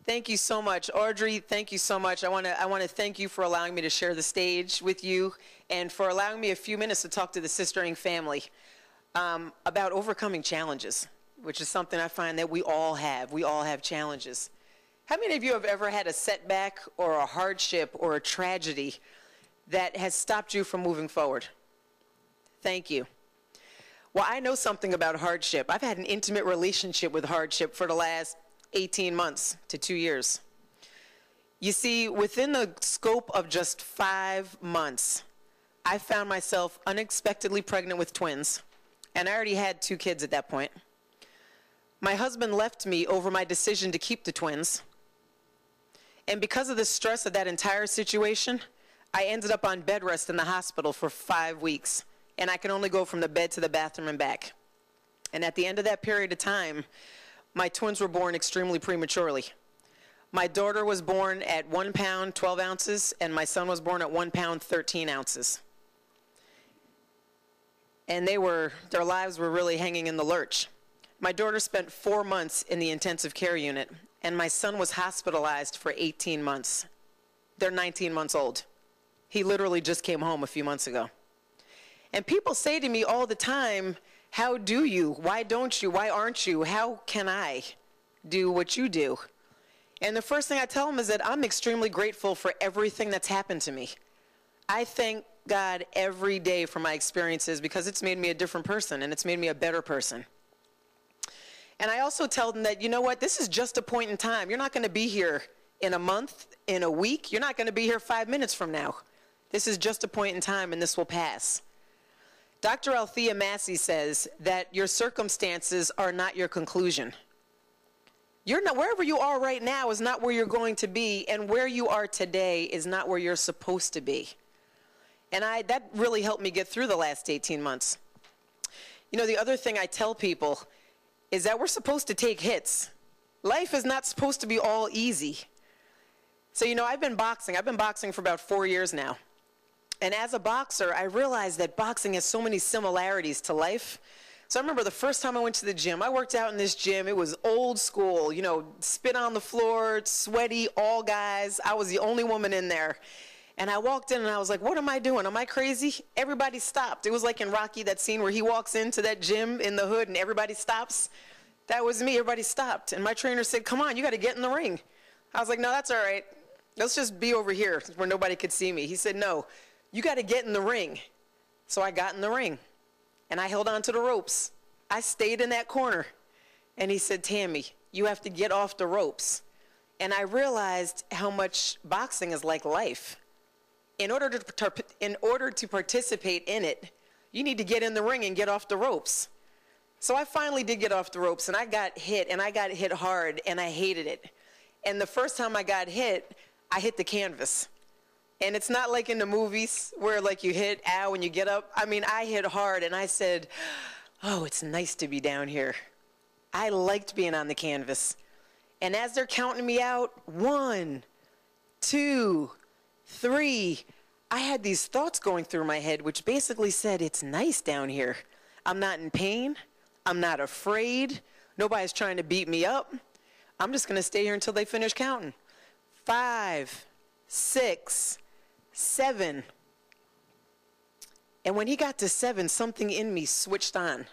Thank you so much, Audrey. Thank you so much. I want to thank you for allowing me to share the stage with you and for allowing me a few minutes to talk to the Sistering family about overcoming challenges, which is something I find that we all have. We all have challenges. How many of you have ever had a setback or a hardship or a tragedy that has stopped you from moving forward? Thank you. Well, I know something about hardship. I've had an intimate relationship with hardship for the last 18 months to 2 years. You see, within the scope of just 5 months, I found myself unexpectedly pregnant with twins, and I already had 2 kids at that point. My husband left me over my decision to keep the twins, and because of the stress of that entire situation, I ended up on bed rest in the hospital for 5 weeks, and I could only go from the bed to the bathroom and back. And at the end of that period of time, my twins were born extremely prematurely. My daughter was born at 1 pound, 12 ounces, and my son was born at 1 pound, 13 ounces. And their lives were really hanging in the lurch. My daughter spent 4 months in the intensive care unit, and my son was hospitalized for 18 months. They're 19 months old. He literally just came home a few months ago. And people say to me all the time, how do you? Why don't you? Why aren't you? How can I do what you do? And the first thing I tell them is that I'm extremely grateful for everything that's happened to me. I thank God every day for my experiences because it's made me a different person and it's made me a better person. And I also tell them that, you know what, this is just a point in time. You're not going to be here in a month, in a week. You're not going to be here 5 minutes from now. This is just a point in time and this will pass. Dr. Althea Massey says that your circumstances are not your conclusion. Wherever you are right now is not where you're going to be, and where you are today is not where you're supposed to be. And that really helped me get through the last 18 months. You know, the other thing I tell people is that we're supposed to take hits. Life is not supposed to be all easy. So, you know, I've been boxing for about 4 years now. And as a boxer, I realized that boxing has so many similarities to life. So I remember the first time I went to the gym, I worked out in this gym. It was old school, you know, spit on the floor, sweaty, all guys. I was the only woman in there. And I walked in and I was like, what am I doing? Am I crazy? Everybody stopped. It was like in Rocky, that scene where he walks into that gym in the hood and everybody stops. That was me. Everybody stopped. And my trainer said, come on, you got to get in the ring. I was like, no, that's all right. Let's just be over here where nobody could see me. He said, no. You got to get in the ring. So I got in the ring, and I held on to the ropes. I stayed in that corner, and he said, Tammy, you have to get off the ropes. And I realized how much boxing is like life. In order to participate in it, you need to get in the ring and get off the ropes. So I finally did get off the ropes, and I got hit hard, and I hated it. And the first time I got hit, I hit the canvas. And it's not like in the movies where like you hit, ow, and you get up. I mean, I hit hard and I said, oh, it's nice to be down here. I liked being on the canvas. And as they're counting me out, 1, 2, 3, I had these thoughts going through my head, which basically said, it's nice down here. I'm not in pain. I'm not afraid. Nobody's trying to beat me up. I'm just going to stay here until they finish counting. 5, 6, 7. And when he got to 7, something in me switched on.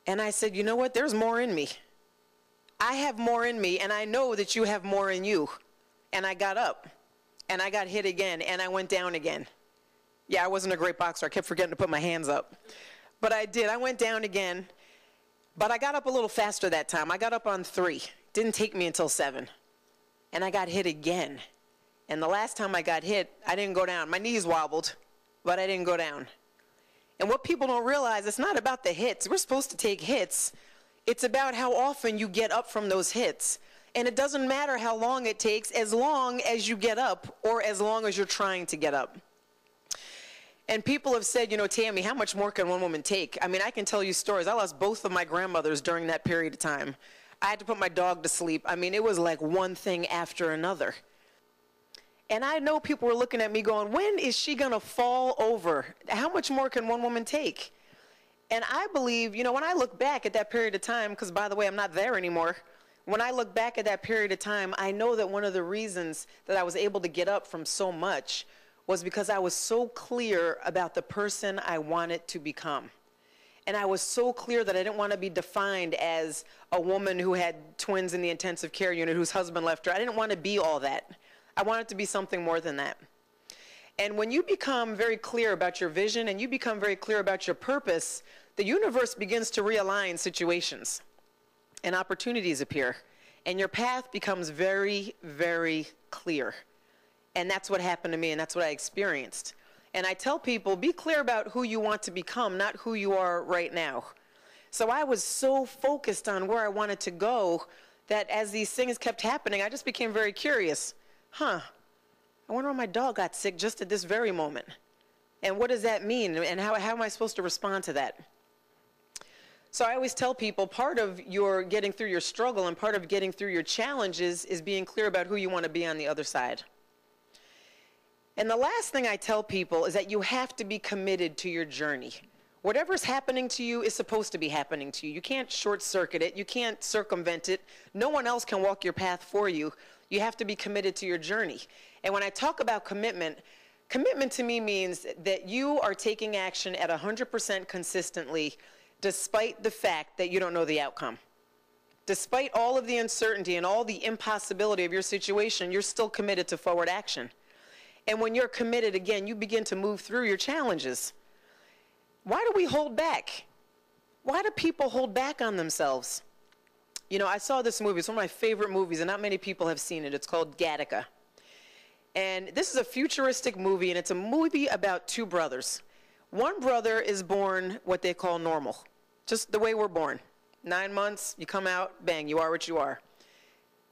And I said, you know what? There's more in me. I have more in me, and I know that you have more in you. And I got up, and I got hit again, and I went down again. Yeah, I wasn't a great boxer. I kept forgetting to put my hands up. But I did. I went down again. But I got up a little faster that time. I got up on 3. Didn't take me until 7. And I got hit again. And the last time I got hit, I didn't go down. My knees wobbled, but I didn't go down. And what people don't realize, it's not about the hits. We're supposed to take hits. It's about how often you get up from those hits. And it doesn't matter how long it takes, as long as you get up or as long as you're trying to get up. And people have said, you know, Tammy, how much more can one woman take? I mean, I can tell you stories. I lost both of my grandmothers during that period of time. I had to put my dog to sleep. I mean, it was like one thing after another. And I know people were looking at me going, when is she going to fall over? How much more can one woman take? And I believe, you know, when I look back at that period of time, because by the way, I'm not there anymore, When I look back at that period of time, I know that one of the reasons that I was able to get up from so much was because I was so clear about the person I wanted to become. And I was so clear that I didn't want to be defined as a woman who had twins in the intensive care unit whose husband left her. I didn't want to be all that. I wanted to be something more than that. And when you become very clear about your vision and you become very clear about your purpose, the universe begins to realign situations and opportunities appear. And your path becomes very, very clear. And that's what happened to me, and that's what I experienced. And I tell people, be clear about who you want to become, not who you are right now. So I was so focused on where I wanted to go that as these things kept happening, I just became very curious. I wonder why my dog got sick just at this very moment. And what does that mean? And how am I supposed to respond to that? So I always tell people part of your getting through your struggle and part of getting through your challenges is being clear about who you want to be on the other side. And the last thing I tell people is that you have to be committed to your journey. Whatever's happening to you is supposed to be happening to you. You can't short circuit it. You can't circumvent it. No one else can walk your path for you. You have to be committed to your journey. And when I talk about commitment, commitment to me means that you are taking action at 100% consistently, despite the fact that you don't know the outcome. Despite all of the uncertainty and all the impossibility of your situation, you're still committed to forward action. And when you're committed, again, you begin to move through your challenges. Why do we hold back? Why do people hold back on themselves? You know, I saw this movie. It's one of my favorite movies, and not many people have seen it. It's called Gattaca. And this is a futuristic movie, and it's a movie about two brothers. One brother is born what they call normal, just the way we're born. 9 months, you come out, bang, you are what you are.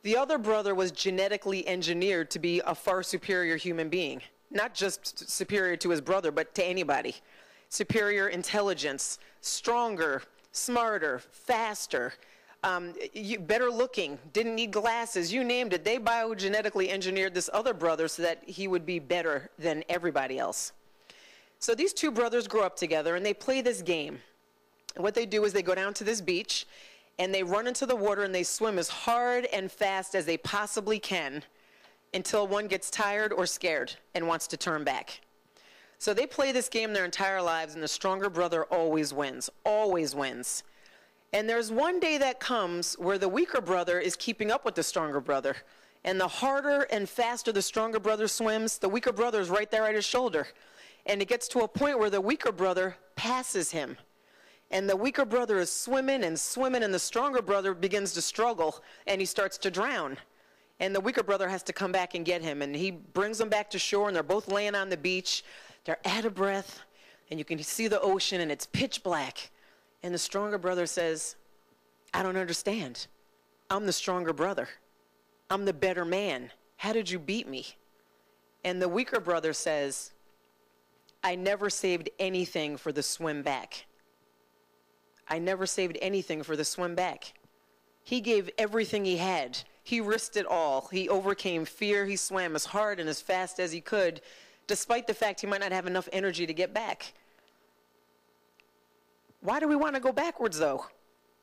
The other brother was genetically engineered to be a far superior human being, not just superior to his brother, but to anybody. Superior intelligence, stronger, smarter, faster, better looking, didn't need glasses, you named it. They biogenetically engineered this other brother so that he would be better than everybody else. So these two brothers grow up together and they play this game. And what they do is they go down to this beach and they run into the water and they swim as hard and fast as they possibly can until one gets tired or scared and wants to turn back. So they play this game their entire lives, and the stronger brother always wins, always wins. And there's one day that comes where the weaker brother is keeping up with the stronger brother. And the harder and faster the stronger brother swims, the weaker brother is right there at his shoulder. And it gets to a point where the weaker brother passes him. And the weaker brother is swimming and swimming, and the stronger brother begins to struggle, and he starts to drown. And the weaker brother has to come back and get him. And he brings them back to shore, and they're both laying on the beach. They're out of breath, and you can see the ocean, and it's pitch black. And the stronger brother says, I don't understand. I'm the stronger brother. I'm the better man. How did you beat me? And the weaker brother says, I never saved anything for the swim back. I never saved anything for the swim back. He gave everything he had. He risked it all. He overcame fear. He swam as hard and as fast as he could, despite the fact he might not have enough energy to get back. Why do we want to go backwards, though?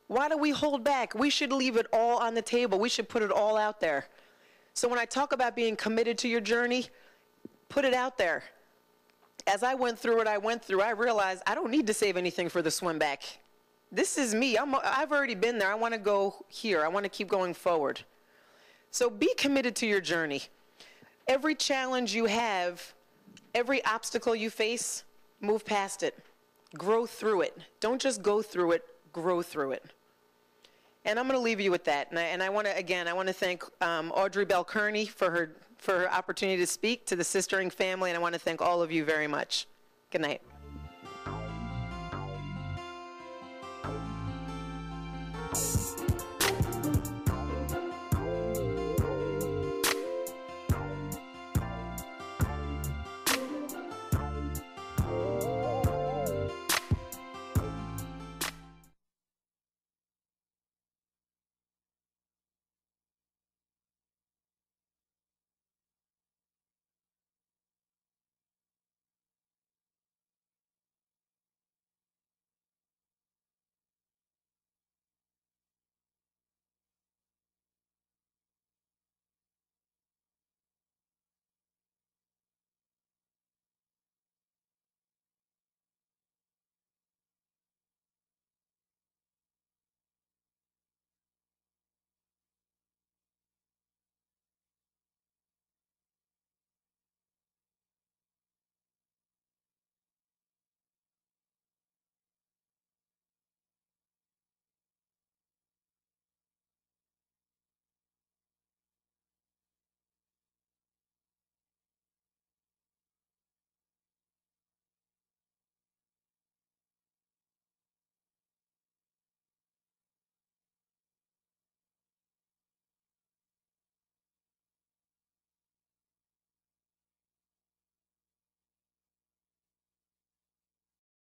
Why do we hold back? We should leave it all on the table. We should put it all out there. So when I talk about being committed to your journey, put it out there. As I went through what I went through, I realized I don't need to save anything for the swim back. This is me. I've already been there. I want to go here. I want to keep going forward. So be committed to your journey. Every challenge you have, every obstacle you face, move past it. Grow through it. Don't just go through it, grow through it. And I'm going to leave you with that. And I want to thank Audrey Bell Kearney for her opportunity to speak to the Sistering family, and I want to thank all of you very much. Good night.